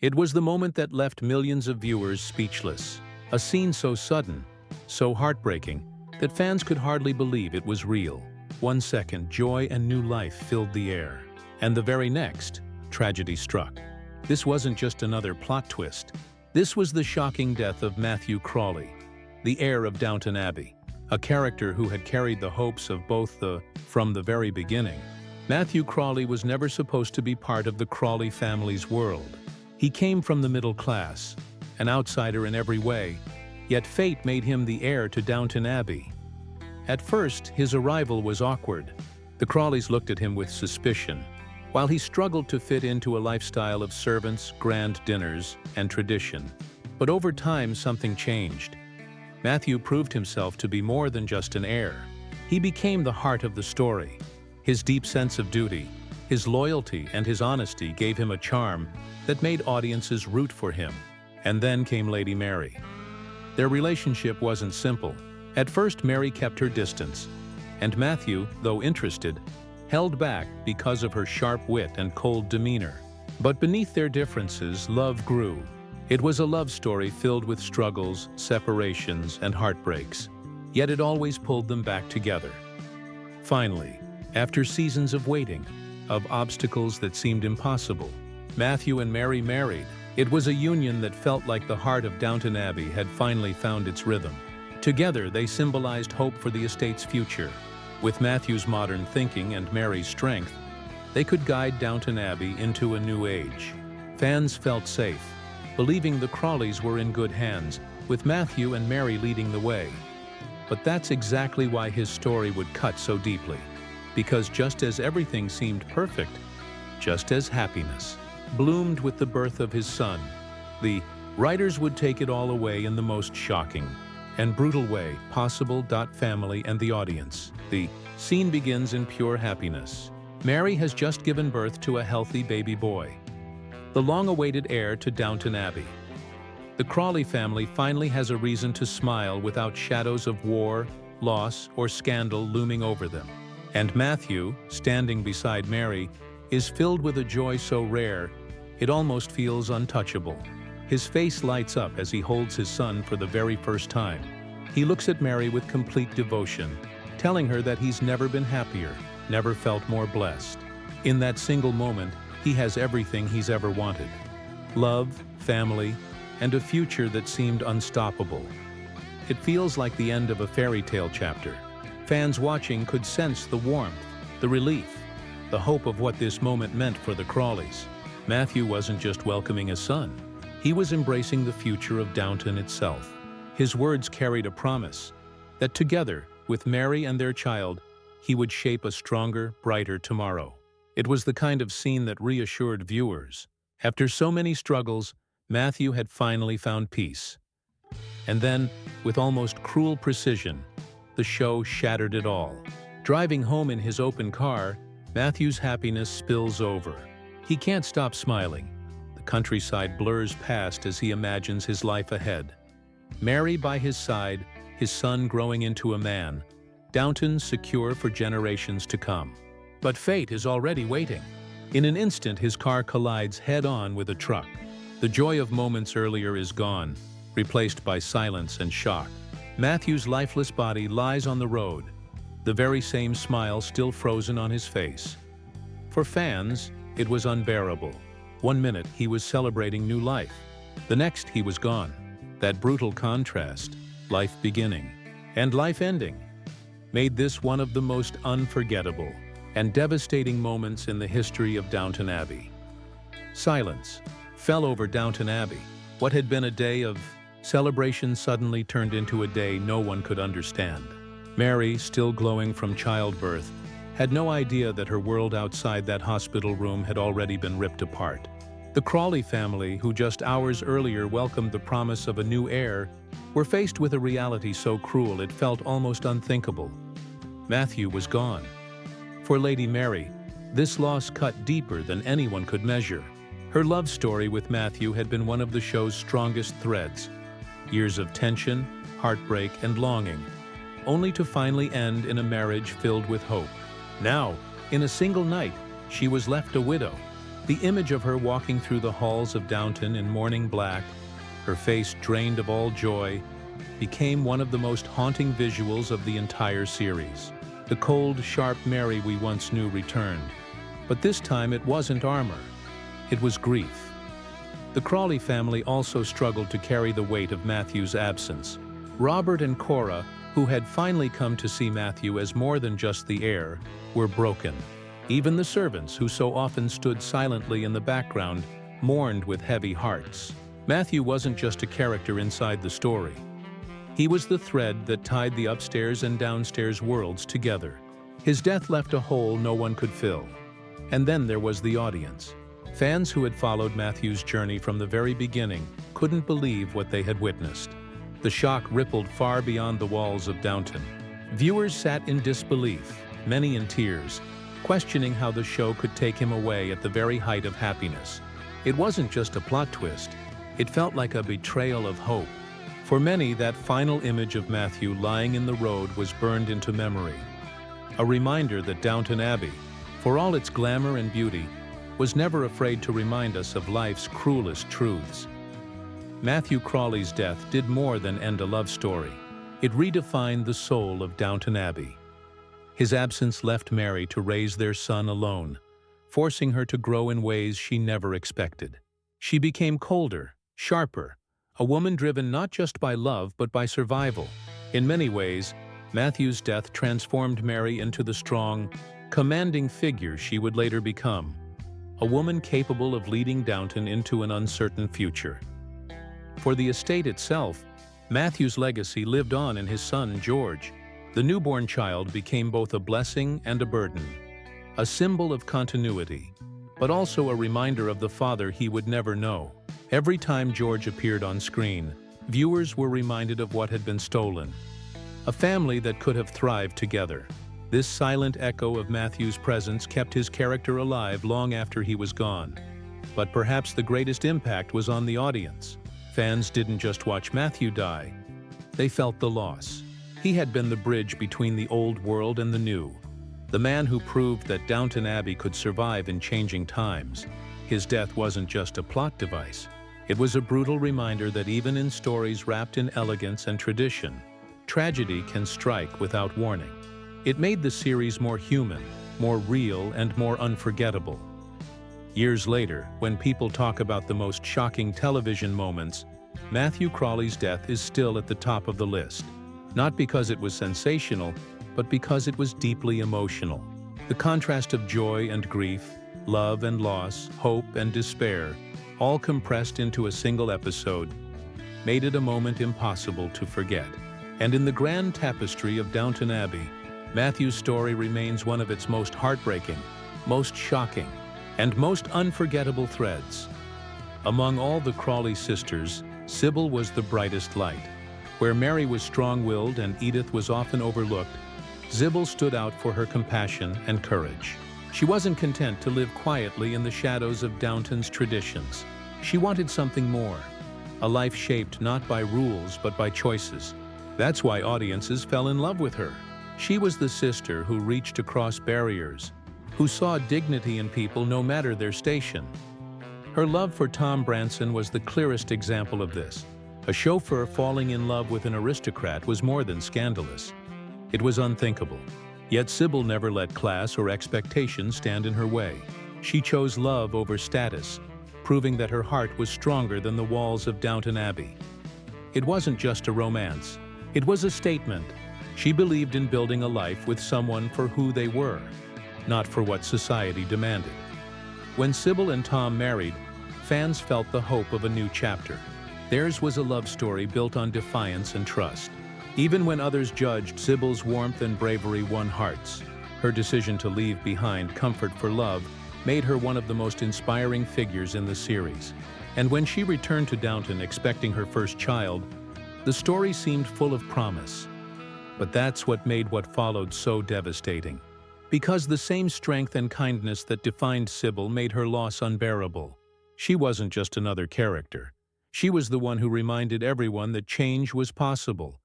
It was the moment that left millions of viewers speechless. A scene so sudden, so heartbreaking, that fans could hardly believe it was real. 1 second, joy and new life filled the air. And the very next, tragedy struck. This wasn't just another plot twist. This was the shocking death of Matthew Crawley, the heir of Downton Abbey, a character who had carried the hopes of both from the very beginning. Matthew Crawley was never supposed to be part of the Crawley family's world. He came from the middle class, an outsider in every way, yet fate made him the heir to Downton Abbey. At first, his arrival was awkward. The Crawleys looked at him with suspicion, while he struggled to fit into a lifestyle of servants, grand dinners, and tradition. But over time, something changed. Matthew proved himself to be more than just an heir. He became the heart of the story. His deep sense of duty, his loyalty, and his honesty gave him a charm that made audiences root for him. And then came Lady Mary. Their relationship wasn't simple. At first, Mary kept her distance, and Matthew, though interested, held back because of her sharp wit and cold demeanor. But beneath their differences, love grew. It was a love story filled with struggles, separations, and heartbreaks, yet it always pulled them back together. Finally, after seasons of waiting, of obstacles that seemed impossible, Matthew and Mary married. It was a union that felt like the heart of Downton Abbey had finally found its rhythm. Together, they symbolized hope for the estate's future. With Matthew's modern thinking and Mary's strength, they could guide Downton Abbey into a new age. Fans felt safe, believing the Crawleys were in good hands, with Matthew and Mary leading the way. But that's exactly why his story would cut so deeply. Because just as everything seemed perfect, just as happiness bloomed with the birth of his son, the writers would take it all away in the most shocking and brutal way possible. Family and the audience. The scene begins in pure happiness. Mary has just given birth to a healthy baby boy, the long-awaited heir to Downton Abbey. The Crawley family finally has a reason to smile without shadows of war, loss, or scandal looming over them. And Matthew, standing beside Mary, is filled with a joy so rare, it almost feels untouchable. His face lights up as he holds his son for the very first time. He looks at Mary with complete devotion, telling her that he's never been happier, never felt more blessed. In that single moment, he has everything he's ever wanted: love, family, and a future that seemed unstoppable. It feels like the end of a fairy tale chapter. Fans watching could sense the warmth, the relief, the hope of what this moment meant for the Crawleys. Matthew wasn't just welcoming a son. He was embracing the future of Downton itself. His words carried a promise that together, with Mary and their child, he would shape a stronger, brighter tomorrow. It was the kind of scene that reassured viewers. After so many struggles, Matthew had finally found peace. And then, with almost cruel precision, the show shattered it all. Driving home in his open car, Matthew's happiness spills over. He can't stop smiling. The countryside blurs past as he imagines his life ahead. Mary by his side, his son growing into a man, Downton secure for generations to come. But fate is already waiting. In an instant, his car collides head-on with a truck. The joy of moments earlier is gone, replaced by silence and shock. Matthew's lifeless body lies on the road, the very same smile still frozen on his face. For fans, it was unbearable. 1 minute, he was celebrating new life. The next, he was gone. That brutal contrast, life beginning and life ending, made this one of the most unforgettable and devastating moments in the history of Downton Abbey. Silence fell over Downton Abbey. What had been a day of celebration suddenly turned into a day no one could understand. Mary, still glowing from childbirth, had no idea that her world outside that hospital room had already been ripped apart. The Crawley family, who just hours earlier welcomed the promise of a new heir, were faced with a reality so cruel it felt almost unthinkable. Matthew was gone. For Lady Mary, this loss cut deeper than anyone could measure. Her love story with Matthew had been one of the show's strongest threads. Years of tension, heartbreak, and longing, only to finally end in a marriage filled with hope. Now, in a single night, she was left a widow. The image of her walking through the halls of Downton in mourning black, her face drained of all joy, became one of the most haunting visuals of the entire series. The cold, sharp Mary we once knew returned, but this time it wasn't armor, it was grief. The Crawley family also struggled to carry the weight of Matthew's absence. Robert and Cora, who had finally come to see Matthew as more than just the heir, were broken. Even the servants, who so often stood silently in the background, mourned with heavy hearts. Matthew wasn't just a character inside the story. He was the thread that tied the upstairs and downstairs worlds together. His death left a hole no one could fill. And then there was the audience. Fans who had followed Matthew's journey from the very beginning couldn't believe what they had witnessed. The shock rippled far beyond the walls of Downton. Viewers sat in disbelief, many in tears, questioning how the show could take him away at the very height of happiness. It wasn't just a plot twist. It felt like a betrayal of hope. For many, that final image of Matthew lying in the road was burned into memory. A reminder that Downton Abbey, for all its glamour and beauty, was never afraid to remind us of life's cruelest truths. Matthew Crawley's death did more than end a love story. It redefined the soul of Downton Abbey. His absence left Mary to raise their son alone, forcing her to grow in ways she never expected. She became colder, sharper, a woman driven not just by love but by survival. In many ways, Matthew's death transformed Mary into the strong, commanding figure she would later become, a woman capable of leading Downton into an uncertain future. For the estate itself, Matthew's legacy lived on in his son, George. The newborn child became both a blessing and a burden, a symbol of continuity, but also a reminder of the father he would never know. Every time George appeared on screen, viewers were reminded of what had been stolen, a family that could have thrived together. This silent echo of Matthew's presence kept his character alive long after he was gone. But perhaps the greatest impact was on the audience. Fans didn't just watch Matthew die, they felt the loss. He had been the bridge between the old world and the new, the man who proved that Downton Abbey could survive in changing times. His death wasn't just a plot device. It was a brutal reminder that even in stories wrapped in elegance and tradition, tragedy can strike without warning. It made the series more human, more real, and more unforgettable. Years later, when people talk about the most shocking television moments, Matthew Crawley's death is still at the top of the list. Not because it was sensational, but because it was deeply emotional. The contrast of joy and grief, love and loss, hope and despair, all compressed into a single episode, made it a moment impossible to forget. And in the grand tapestry of Downton Abbey, Matthew's story remains one of its most heartbreaking, most shocking, and most unforgettable threads. Among all the Crawley sisters, Sybil was the brightest light. Where Mary was strong-willed and Edith was often overlooked, Sybil stood out for her compassion and courage. She wasn't content to live quietly in the shadows of Downton's traditions. She wanted something more, a life shaped not by rules but by choices. That's why audiences fell in love with her. She was the sister who reached across barriers, who saw dignity in people no matter their station. Her love for Tom Branson was the clearest example of this. A chauffeur falling in love with an aristocrat was more than scandalous. It was unthinkable. Yet Sybil never let class or expectations stand in her way. She chose love over status, proving that her heart was stronger than the walls of Downton Abbey. It wasn't just a romance. It was a statement. She believed in building a life with someone for who they were, not for what society demanded. When Sybil and Tom married, fans felt the hope of a new chapter. Theirs was a love story built on defiance and trust. Even when others judged, Sybil's warmth and bravery won hearts. Her decision to leave behind comfort for love made her one of the most inspiring figures in the series. And when she returned to Downton expecting her first child, the story seemed full of promise. But that's what made what followed so devastating. Because the same strength and kindness that defined Sybil made her loss unbearable. She wasn't just another character. She was the one who reminded everyone that change was possible,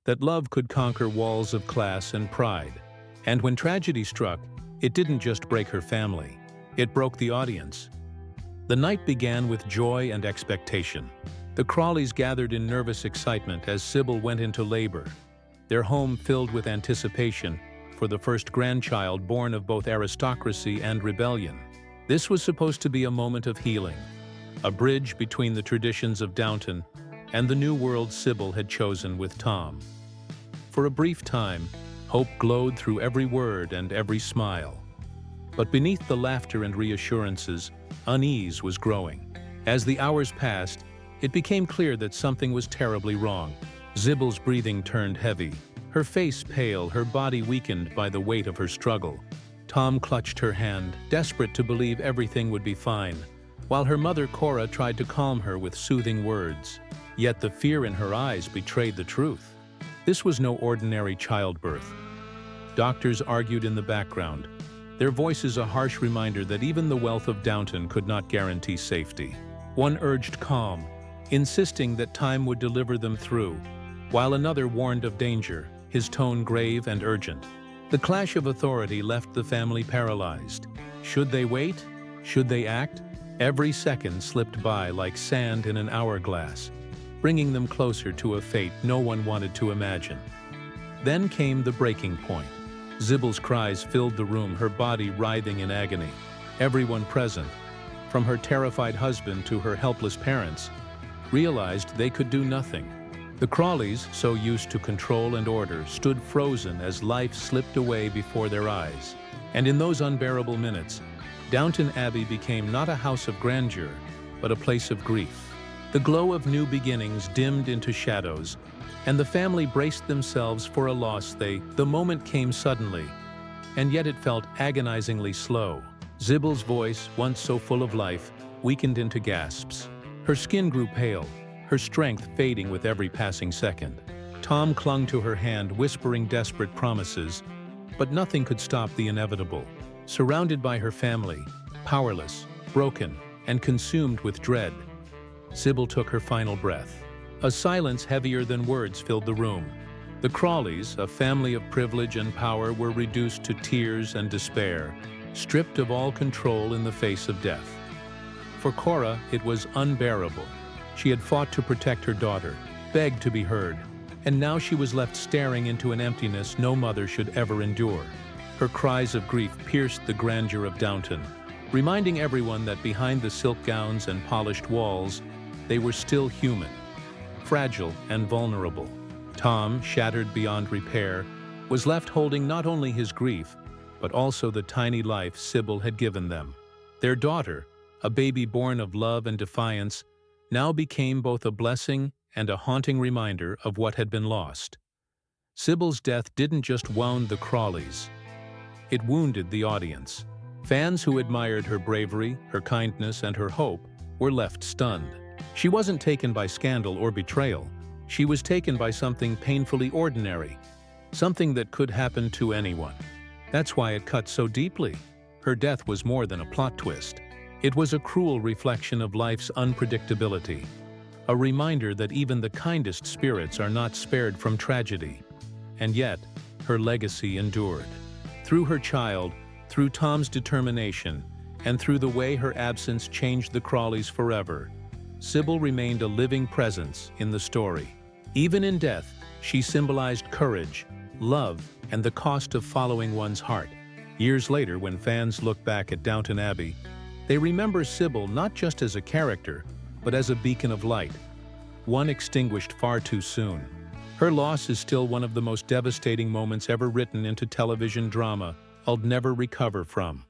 that love could conquer walls of class and pride. And when tragedy struck, it didn't just break her family. It broke the audience. The night began with joy and expectation. The Crawleys gathered in nervous excitement as Sybil went into labor, their home filled with anticipation for the first grandchild born of both aristocracy and rebellion. This was supposed to be a moment of healing, a bridge between the traditions of Downton and the new world Sybil had chosen with Tom. For a brief time, hope glowed through every word and every smile. But beneath the laughter and reassurances, unease was growing. As the hours passed, it became clear that something was terribly wrong. Sybil's breathing turned heavy, her face pale, her body weakened by the weight of her struggle. Tom clutched her hand, desperate to believe everything would be fine, while her mother Cora tried to calm her with soothing words. Yet the fear in her eyes betrayed the truth. This was no ordinary childbirth. Doctors argued in the background, their voices a harsh reminder that even the wealth of Downton could not guarantee safety. One urged calm, insisting that time would deliver them through, while another warned of danger, his tone grave and urgent. The clash of authority left the family paralyzed. Should they wait? Should they act? Every second slipped by like sand in an hourglass, bringing them closer to a fate no one wanted to imagine. Then came the breaking point. Sybil's cries filled the room, her body writhing in agony. Everyone present, from her terrified husband to her helpless parents, realized they could do nothing. The Crawleys, so used to control and order, stood frozen as life slipped away before their eyes. And in those unbearable minutes, Downton Abbey became not a house of grandeur, but a place of grief. The glow of new beginnings dimmed into shadows, and the family braced themselves for a loss. The moment came suddenly, and yet it felt agonizingly slow. Sybil's voice, once so full of life, weakened into gasps. Her skin grew pale, her strength fading with every passing second. Tom clung to her hand, whispering desperate promises, but nothing could stop the inevitable. Surrounded by her family, powerless, broken, and consumed with dread, Sybil took her final breath. A silence heavier than words filled the room. The Crawleys, a family of privilege and power, were reduced to tears and despair, stripped of all control in the face of death. For Cora, it was unbearable. She had fought to protect her daughter, begged to be heard, and now she was left staring into an emptiness no mother should ever endure. Her cries of grief pierced the grandeur of Downton, reminding everyone that behind the silk gowns and polished walls, they were still human, fragile and vulnerable. Tom, shattered beyond repair, was left holding not only his grief, but also the tiny life Sybil had given them. Their daughter, a baby born of love and defiance, now became both a blessing and a haunting reminder of what had been lost. Sybil's death didn't just wound the Crawleys. It wounded the audience. Fans who admired her bravery, her kindness, and her hope were left stunned. She wasn't taken by scandal or betrayal. She was taken by something painfully ordinary, something that could happen to anyone. That's why it cut so deeply. Her death was more than a plot twist. It was a cruel reflection of life's unpredictability, a reminder that even the kindest spirits are not spared from tragedy. And yet, her legacy endured. Through her child, through Tom's determination, and through the way her absence changed the Crawleys forever, Sybil remained a living presence in the story. Even in death, she symbolized courage, love, and the cost of following one's heart. Years later, when fans look back at Downton Abbey, they remember Sybil not just as a character, but as a beacon of light, one extinguished far too soon. Her loss is still one of the most devastating moments ever written into television drama I'll never recover from.